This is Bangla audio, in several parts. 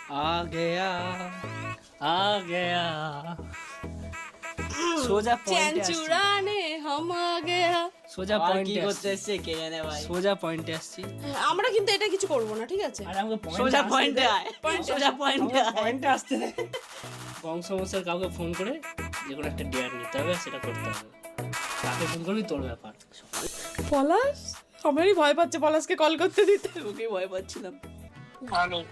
आ गया সোজা পয়েন্টে আসছি চুরানে হাম আ গয়া। সোজা কি পয়েন্টে করতে এসছে কে জানে ভাই। সোজা পয়েন্টে আসছি আমরা কিন্তু এটা কিছু করব না, ঠিক আছে? আর আমাকে সোজা পয়েন্টে আয়, সোজা পয়েন্টে আয়। পয়েন্টে আসতে দে বংশমশার কাউকে ফোন করে যে কোনো একটা ডেয়ার নিতে হবে, সেটা করতে হবে। তাকে ফোন করবি তোর ব্যাপার। পলাশ আমারই ভয় পাচ্ছে পলাশকে কল করতে দিতে। ওকে ভয় পাচ্ছিলাম।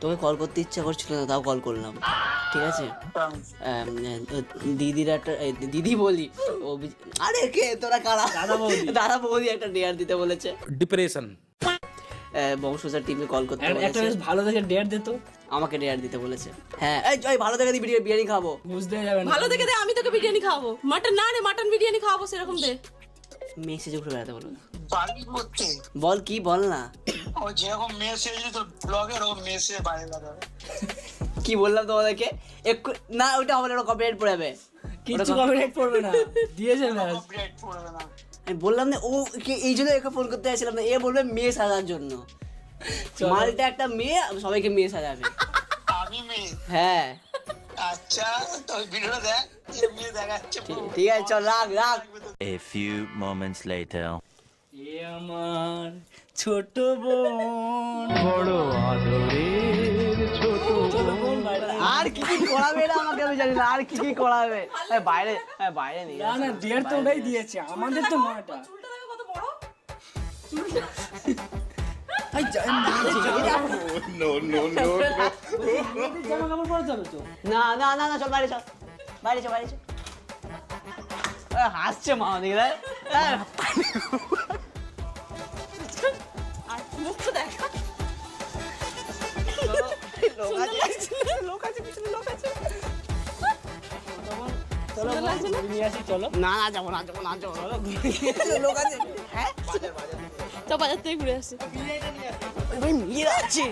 তোকে কল করতে ইচ্ছা করছিল না, তাও কল করলাম, ঠিক আছে? দিদির একটা দিদি বলি আরে কে তোরা কারা? দাদা বৌদি একটা ডেয়ার দিতে বলেছে। ডিপ্রেশন বংশজার টিমে কল করতে একটা বলেছে, বেশ ভালো দেখে ডেয়ার দে তো। আমাকে ডেয়ার দিতে বলেছে। হ্যাঁ এই জয় ভালো দেখে বিরিয়ানি খাবো। বুঝতে যাবে না ভালো দেখে দে, আমি তোকে বিরিয়ানি খাওয়াবো। মাটন না রে, মাটন বিরিয়ানি খাওয়াবো, সেরকম দে। মেসেজে ঘুরে বেড়াতে বলো। পারবি করতে? বল কি বল না। ও যেরকম মেসেজ তো ব্লগের ও মেসেজ বাইরে লাগাবে। কি বললাম তোমাদেরকে? না ওটা হবে না, কপিরাইট পড়ে যাবে। কিছু কপিরাইট পড়বে না, দিয়েছে ব্যাস। কপিরাইট পড়বে না। আমি বললাম না ও এই জন্য একে ফোন করতে আসছিলাম না, এ বলবে মেয়ে সাজার জন্য। মালটা একটা মেয়ে সবাইকে মেয়ে সাজাবে। আমি মেয়ে? হ্যাঁ আচ্ছা তো ভিডিওটা দেখ, এ মেয়ে দেখাচ্ছে। ঠিক আছে চল রাখ রাখ। A few moments later. এ আমার ছোট বোন, বড় আর কি কি করাবে না আমাকে আমি জানি না, আর কি কি করাবে। বাইরে বাইরে নেই না না ডেয়ার তো ওটাই দিয়েছে, আমাদের তো নয়টা। চুলটা দেখো কত বড়। জামা কাপড় পরতে হবে তো। না না না না চল বাইরে চল, বাইরে চল বাইরে চল। হাসছে মা দিকে আর মুখটা দেখা। লোক আছে পিছনে লোক আছে। চলো ঘুরে নিয়ে আসি, চলো। না না যাবো না যাবো না যাবো লোক আছে। হ্যাঁ তো বাজার থেকে ঘুরে আসি। ভাই নিয়ে যাচ্ছে।